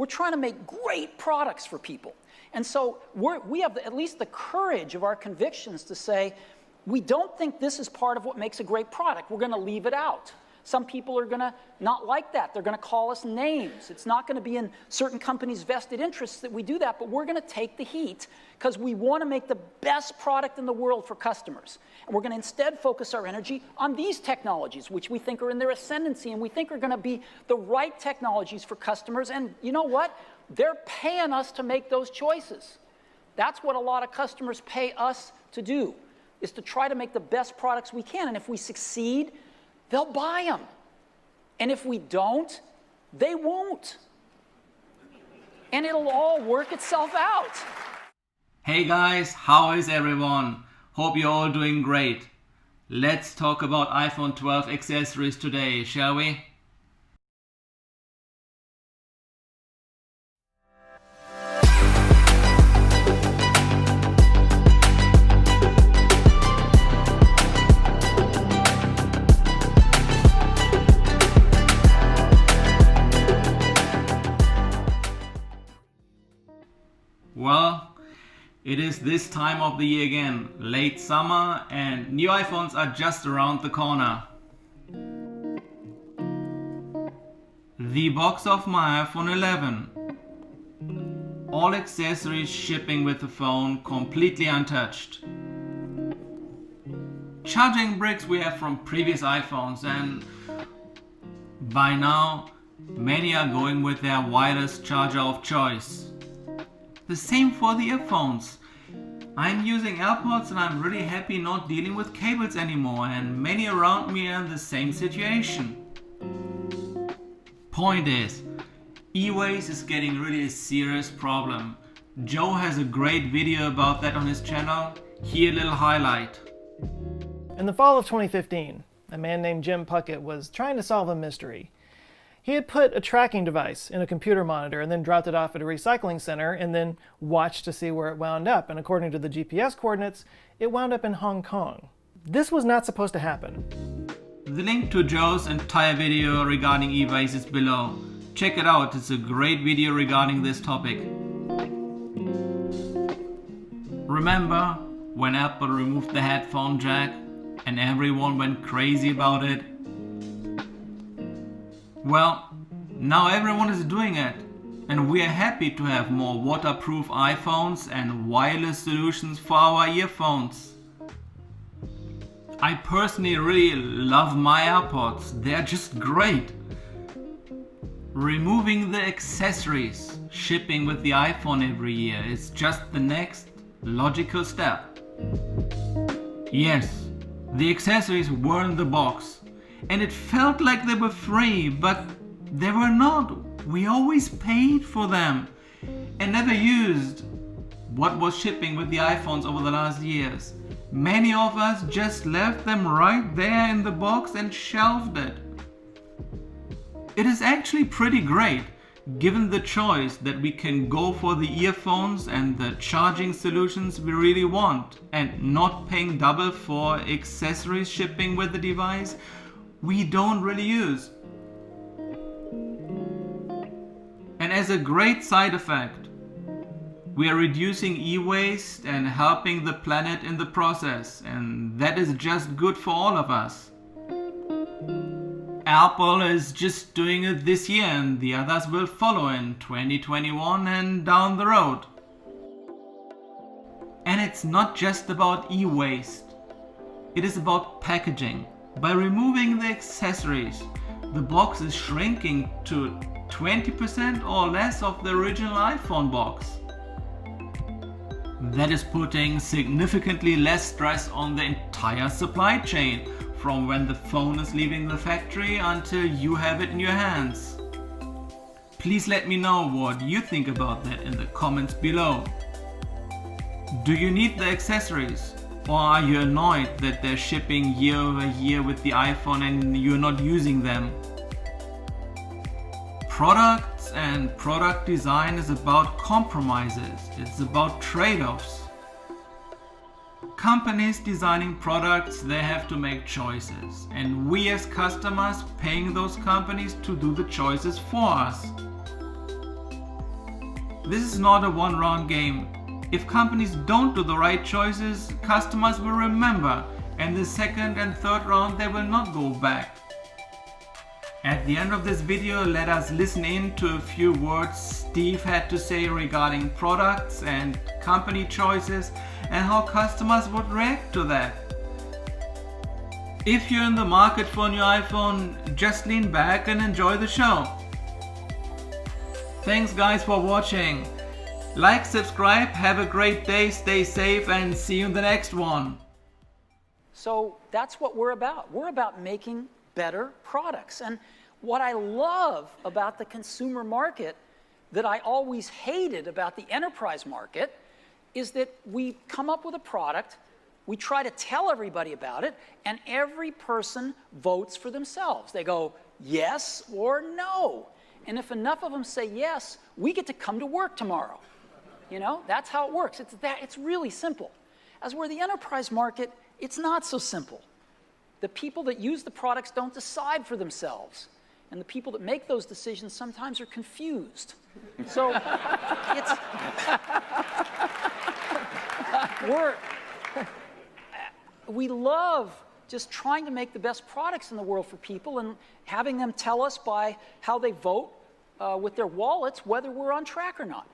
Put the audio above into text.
We're trying to make great products for people. And so we have at least the courage of our convictions to say, we don't think this is part of what makes a great product. We're going to leave it out. Some people are going to not like that. They're going to call us names. It's not going to be in certain companies' vested interests that we do that, but we're going to take the heat because we want to make the best product in the world for customers. And we're going to instead focus our energy on these technologies, which we think are in their ascendancy and we think are going to be the right technologies for customers. And you know what? They're paying us to make those choices. That's what a lot of customers pay us to do, is to try to make the best products we can. And if we succeed, they'll buy them. And if we don't, they won't. And it'll all work itself out. Hey guys, how is everyone? Hope you're all doing great. Let's talk about iPhone 12 accessories today, shall we? Well, it is this time of the year again, late summer, and new iPhones are just around the corner. The box of my iPhone 11. All accessories shipping with the phone completely untouched. Charging bricks we have from previous iPhones, and by now many are going with their wireless charger of choice. The same for the earphones. I'm using AirPods and I'm really happy not dealing with cables anymore, and many around me are in the same situation. Point is, e-waste is getting really a serious problem. Joe has a great video about that on his channel. Here a little highlight. In the fall of 2015, a man named Jim Puckett was trying to solve a mystery. He had put a tracking device in a computer monitor and then dropped it off at a recycling center and then watched to see where it wound up. And according to the GPS coordinates, it wound up in Hong Kong. This was not supposed to happen. The link to Joe's entire video regarding e-waste is below. Check it out, it's a great video regarding this topic. Remember when Apple removed the headphone jack and everyone went crazy about it? Well, now everyone is doing it, and we are happy to have more waterproof iPhones and wireless solutions for our earphones. I personally really love my AirPods, they're just great. Removing the accessories shipping with the iPhone every year is just the next logical step. Yes, the accessories were in the box. And it felt like they were free, but they were not. We always paid for them and never used what was shipping with the iPhones over the last years. Many of us just left them right there in the box and shelved it. It is actually pretty great, given the choice that we can go for the earphones and the charging solutions we really want and not paying double for accessories shipping with the device we don't really use. And as a great side effect, we are reducing e-waste and helping the planet in the process, and that is just good for all of us. Apple is just doing it this year and the others will follow in 2021 and down the road. And it's not just about e-waste, it is about packaging. By removing the accessories, the box is shrinking to 20% or less of the original iPhone box. That is putting significantly less stress on the entire supply chain, from when the phone is leaving the factory until you have it in your hands. Please let me know what you think about that in the comments below. Do you need the accessories? Or are you annoyed that they're shipping year over year with the iPhone and you're not using them? Products and product design is about compromises. It's about trade-offs. Companies designing products, they have to make choices. And we as customers paying those companies to do the choices for us. This is not a one-round game. If companies don't do the right choices, customers will remember, and the second and third round they will not go back. At the end of this video, let us listen in to a few words Steve had to say regarding products and company choices and how customers would react to that. If you're in the market for a new iPhone, just lean back and enjoy the show. Thanks guys for watching. Like, subscribe, have a great day, stay safe, and see you in the next one. So that's what we're about. We're about making better products. And what I love about the consumer market that I always hated about the enterprise market is that we come up with a product, we try to tell everybody about it, and every person votes for themselves. They go yes or no. And if enough of them say yes, we get to come to work tomorrow. You know, that's how it works. It's really simple. As where the enterprise market, it's not so simple. The people that use the products don't decide for themselves. And the people that make those decisions sometimes are confused. So we love just trying to make the best products in the world for people and having them tell us by how they vote with their wallets whether we're on track or not.